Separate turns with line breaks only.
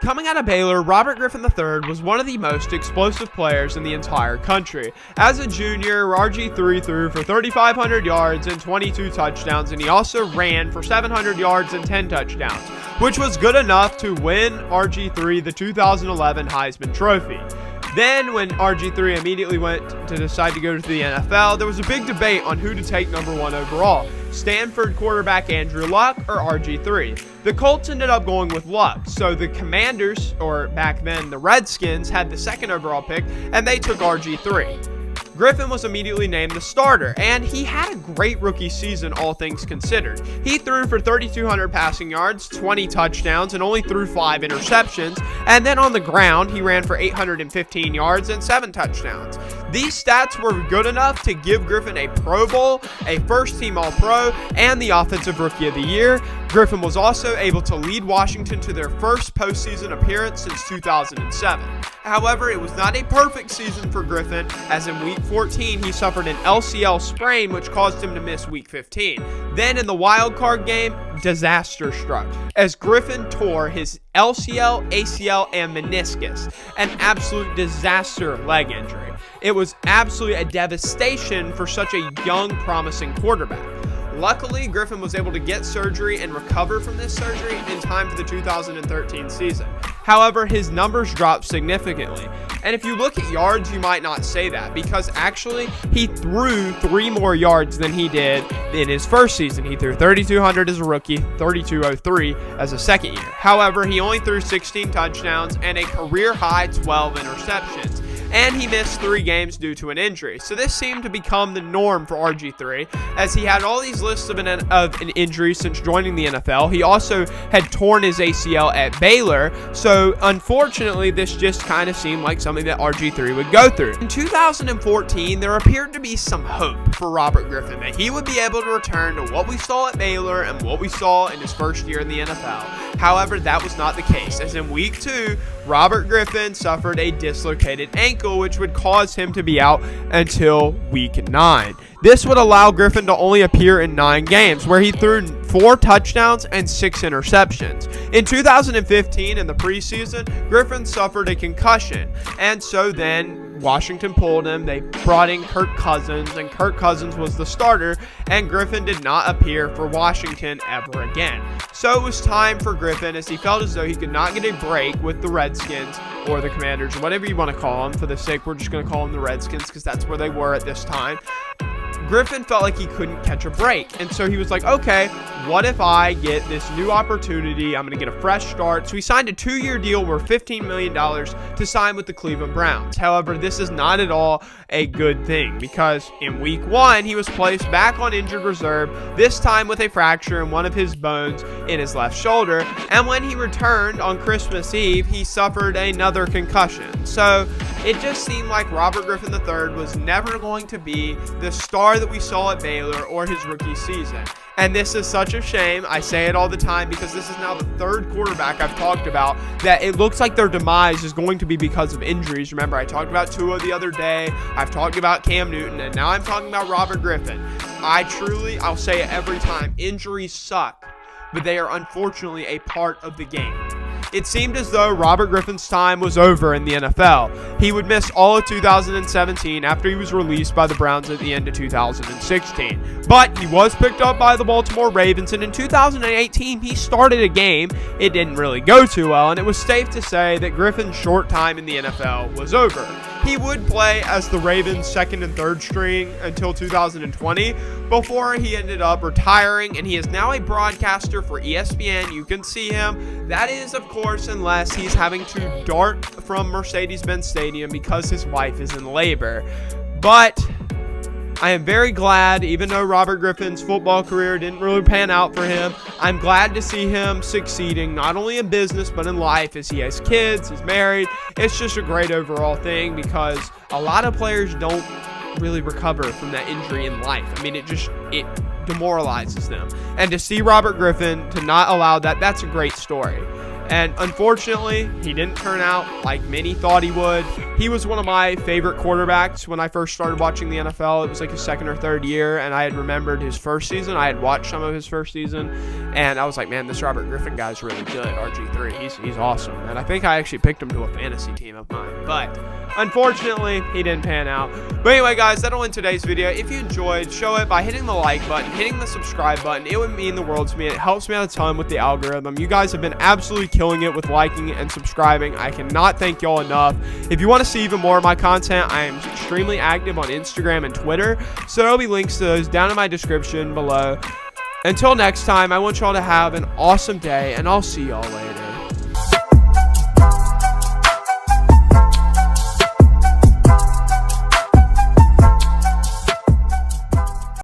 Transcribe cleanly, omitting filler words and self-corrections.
Coming out of Baylor, Robert Griffin III was one of the most explosive players in the entire country. As a junior, RG3 threw for 3,500 yards and 22 touchdowns, and he also ran for 700 yards and 10 touchdowns, which was good enough to win RG3 the 2011 Heisman Trophy. Then, when RG3 immediately went to decide to go to the NFL, there was a big debate on who to take number 1 overall, Stanford quarterback Andrew Luck or RG3. The Colts ended up going with Luck, so the Commanders, or back then the Redskins, had the 2nd overall pick, and they took RG3. Griffin was immediately named the starter, and he had a great rookie season, all things considered. He threw for 3,200 passing yards, 20 touchdowns, and only threw 5 interceptions, and then on the ground, he ran for 815 yards and 7 touchdowns. These stats were good enough to give Griffin a Pro Bowl, a first-team All-Pro, and the Offensive Rookie of the Year. Griffin was also able to lead Washington to their first postseason appearance since 2007. However, it was not a perfect season for Griffin, as in Week 14 he suffered an LCL sprain which caused him to miss Week 15. Then in the wild card game, disaster struck, as Griffin tore his LCL, ACL, and meniscus, an absolute disaster leg injury. It was absolutely a devastation for such a young, promising quarterback. Luckily, Griffin was able to get surgery and recover from this surgery in time for the 2013 season. However, his numbers dropped significantly. And if you look at yards, you might not say that, because actually he threw 3 more yards than he did in his first season. He threw 3,200 as a rookie, 3,203 as a second year. However, he only threw 16 touchdowns and a career-high 12 interceptions. And he missed 3 games due to an injury. So this seemed to become the norm for RG3, as he had all these lists of an injury since joining the NFL. He also had torn his ACL at Baylor, so unfortunately this just kind of seemed like something that RG3 would go through. In 2014, there appeared to be some hope for Robert Griffin, that he would be able to return to what we saw at Baylor and what we saw in his first year in the NFL. However, that was not the case, as in Week 2, Robert Griffin suffered a dislocated ankle, which would cause him to be out until Week 9. This would allow Griffin to only appear in 9 games, where he threw 4 touchdowns and 6 interceptions. In 2015, in the preseason, Griffin suffered a concussion, and so then Washington pulled him. They brought in Kirk Cousins, and Kirk Cousins was the starter, and Griffin did not appear for Washington ever again. So it was time for Griffin, as he felt as though he could not get a break with the Redskins or the Commanders, or whatever you want to call them. For the sake, we're just going to call them the Redskins, because that's where they were at this time. Griffin felt like he couldn't catch a break, and so he was like, okay, what if I get this new opportunity? I'm going to get a fresh start. So he signed a 2-year deal worth $15 million to sign with the Cleveland Browns. However, this is not at all a good thing, because in Week 1, he was placed back on injured reserve, this time with a fracture in one of his bones in his left shoulder, and when he returned on Christmas Eve, he suffered another concussion. So it just seemed like Robert Griffin III was never going to be the star that we saw at Baylor or his rookie season. And this is such a shame. I say it all the time, because this is now the 3rd quarterback I've talked about that it looks like their demise is going to be because of injuries. Remember, I talked about Tua the other day. I've talked about Cam Newton, and now I'm talking about Robert Griffin. I'll say it every time, injuries suck, but they are unfortunately a part of the game. It seemed as though Robert Griffin's time was over in the NFL. He would miss all of 2017 after he was released by the Browns at the end of 2016. But he was picked up by the Baltimore Ravens, and in 2018 he started a game. It didn't really go too well, and it was safe to say that Griffin's short time in the NFL was over. He would play as the Ravens' 2nd and 3rd string until 2020, before he ended up retiring, and he is now a broadcaster for ESPN. You can see him. That is, of course, unless he's having to dart from Mercedes-Benz Stadium because his wife is in labor. But I am very glad, even though Robert Griffin's football career didn't really pan out for him, I'm glad to see him succeeding, not only in business, but in life, as he has kids, he's married. It's just a great overall thing, because a lot of players don't really recover from that injury in life. I mean, it demoralizes them. And to see Robert Griffin, to not allow that, that's a great story. And unfortunately, he didn't turn out like many thought he would. He was one of my favorite quarterbacks when I first started watching the NFL. It was like his second or third year, and I had remembered his first season. I had watched some of his first season, and I was like, man, this Robert Griffin guy's really good. RG3, he's awesome. And I think I actually picked him to a fantasy team of mine. But unfortunately, he didn't pan out. But anyway, guys, that'll end today's video. If you enjoyed, show it by hitting the like button, hitting the subscribe button. It would mean the world to me. It helps me out a ton with the algorithm. You guys have been absolutely killing it with liking and subscribing. I cannot thank y'all enough. If you want to see even more of my content, I am extremely active on Instagram and Twitter, so there'll be links to those down in my description below. Until next time, I want y'all to have an awesome day, and I'll see y'all later.